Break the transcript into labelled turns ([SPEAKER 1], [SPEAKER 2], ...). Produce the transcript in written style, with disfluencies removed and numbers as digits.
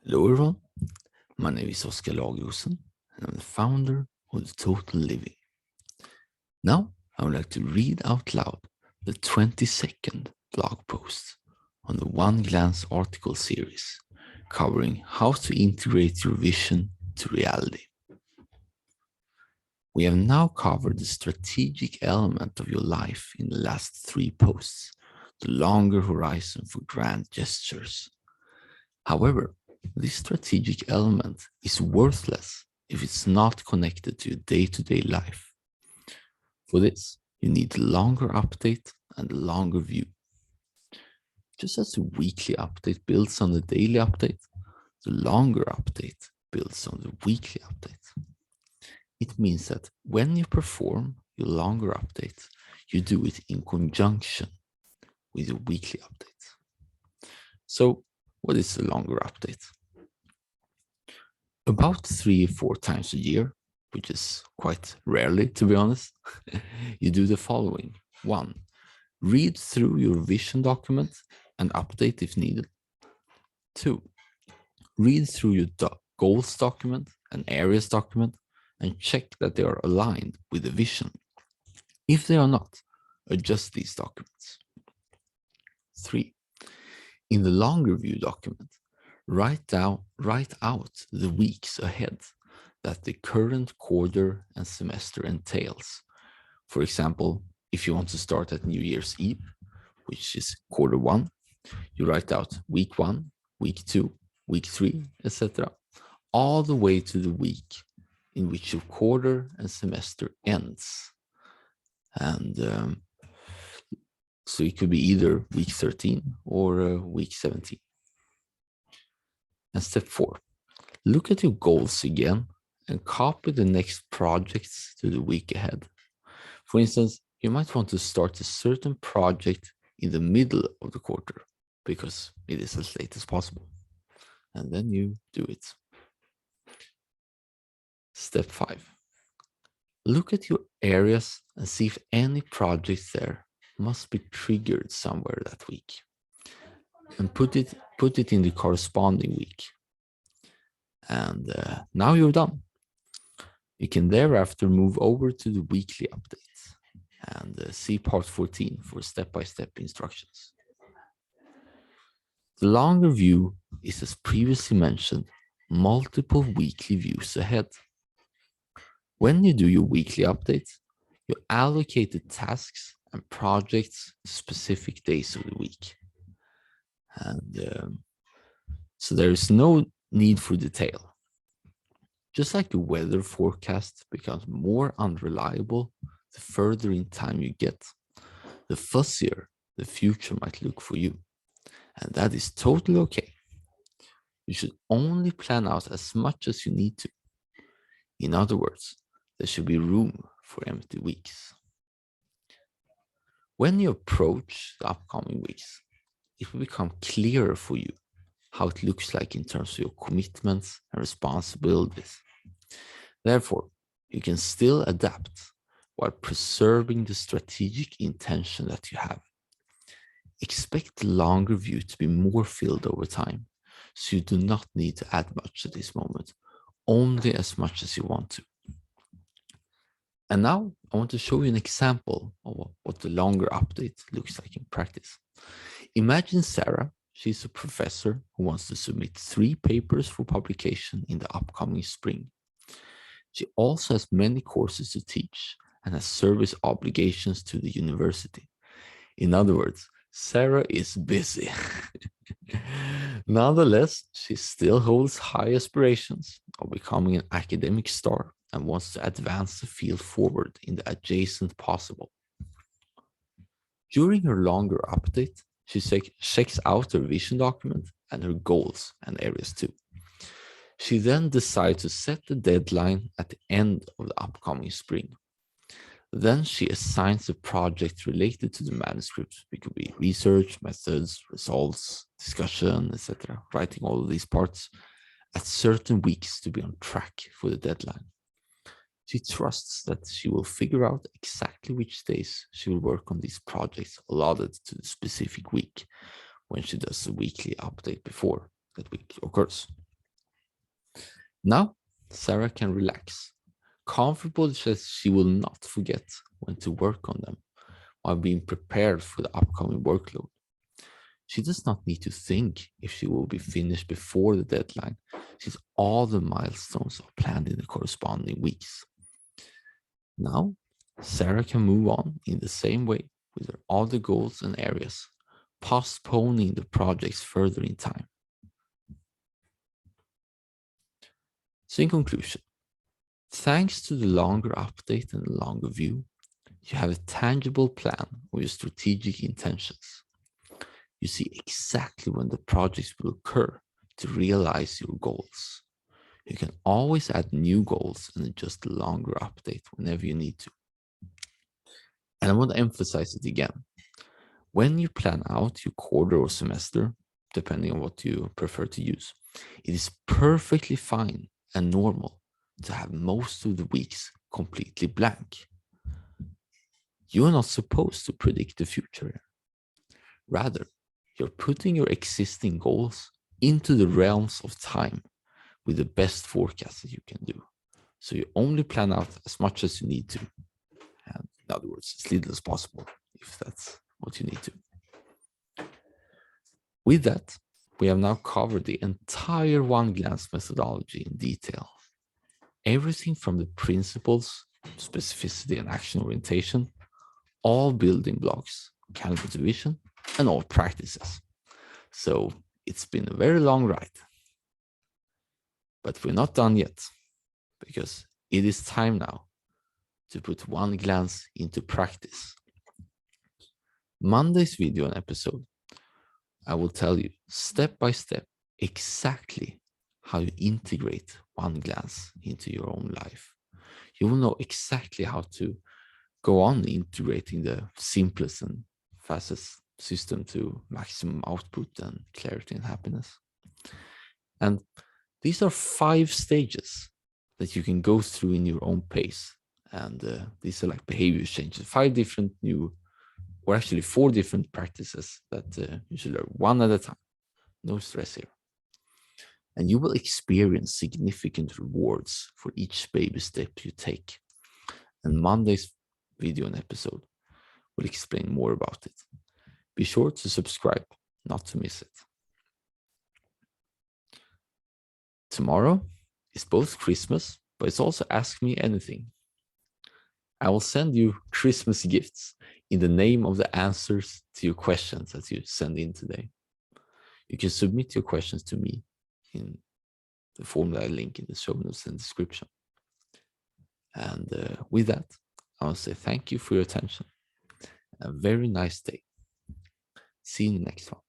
[SPEAKER 1] Hello everyone, my name is Oskar Lagerosen and I'm the founder of The Total Living. Now I would like to read out loud the 22nd blog post on the One Glance article series covering how to integrate your vision to reality. We have now covered the strategic element of your life in the last 3 posts, the longer horizon for grand gestures. However, this strategic element is worthless if it's not connected to your day-to-day life. For this, you need the longer update and the longer view. Just as the weekly update builds on the daily update, the longer update builds on the weekly update. It means that when you perform your longer update, you do it in conjunction with your weekly update. So, what is the longer update? About 3 or 4 times a year, which is quite rarely to be honest, you do the following. 1. Read through your vision document and update if needed. 2. Read through your goals document and areas document and check that they are aligned with the vision. If they are not, adjust these documents. 3. In the longer view document, write out the weeks ahead that the current quarter and semester entails. For example, if you want to start at New Year's Eve, which is quarter 1, you write out week 1, week 2, week 3, etc., all the way to the week in which your quarter and semester ends. And so it could be either week 13 or week 17. And step 4, look at your goals again and copy the next projects to the week ahead. For instance, you might want to start a certain project in the middle of the quarter because it is as late as possible. And then you do it. Step 5, look at your areas and see if any projects there must be triggered somewhere that week. And put it in the corresponding week. And now you're done. You can thereafter move over to the weekly updates and see part 14 for step-by-step instructions. The longer view is, as previously mentioned, multiple weekly views ahead. When you do your weekly updates, you allocate the tasks and projects to specific days of the week. And so there is no need for detail. Just like the weather forecast becomes more unreliable the further in time you get, the fuzzier the future might look for you. And that is totally okay. You should only plan out as much as you need to. In other words, there should be room for empty weeks. When you approach the upcoming weeks, it will become clearer for you how it looks like in terms of your commitments and responsibilities. Therefore, you can still adapt while preserving the strategic intention that you have. Expect the longer view to be more filled over time, so you do not need to add much at this moment, only as much as you want to. And now I want to show you an example of what the longer update looks like in practice. Imagine Sarah. She's a professor who wants to submit 3 papers for publication in the upcoming spring. She also has many courses to teach and has service obligations to the university. In other words, Sarah is busy. Nonetheless, she still holds high aspirations of becoming an academic star and wants to advance the field forward in the adjacent possible. During her longer update, she checks out her vision document and her goals and areas too. She then decides to set the deadline at the end of the upcoming spring. Then she assigns a project related to the manuscript. It could be research, methods, results, discussion, etc. Writing all of these parts at certain weeks to be on track for the deadline. She trusts that she will figure out exactly which days she will work on these projects allotted to the specific week when she does the weekly update before that week occurs. Now, Sarah can relax, comfortable that she will not forget when to work on them while being prepared for the upcoming workload. She does not need to think if she will be finished before the deadline, since all the milestones are planned in the corresponding weeks. Now, Sarah can move on in the same way with her other goals and areas, postponing the projects further in time. So, in conclusion, thanks to the longer update and the longer view, you have a tangible plan of your strategic intentions. You see exactly when the projects will occur to realize your goals. You can always add new goals and adjust the longer update whenever you need to. And I want to emphasize it again. When you plan out your quarter or semester, depending on what you prefer to use, it is perfectly fine and normal to have most of the weeks completely blank. You are not supposed to predict the future. Rather, you're putting your existing goals into the realms of time with the best forecast that you can do. So you only plan out as much as you need to. And in other words, as little as possible, if that's what you need to. With that, we have now covered the entire one glance methodology in detail. Everything from the principles, specificity, and action orientation, all building blocks, candidate vision, and all practices. So it's been a very long ride. But we're not done yet, because it is time now to put one glance into practice. Monday's video and episode, I will tell you step by step exactly how you integrate one glance into your own life. You will know exactly how to go on integrating the simplest and fastest system to maximum output and clarity and happiness. And these are 5 stages that you can go through in your own pace. And these are like behavior changes, 5 different new, or actually 4 different practices that you should learn one at a time. No stress here. And you will experience significant rewards for each baby step you take. And Monday's video and episode will explain more about it. Be sure to subscribe not to miss it. Tomorrow is both Christmas, but it's also Ask Me Anything. I will send you Christmas gifts in the name of the answers to your questions that you send in today. You can submit your questions to me in the form that I link in the show notes and description. And with that, I want to say thank you for your attention. A very nice day. See you in the next one.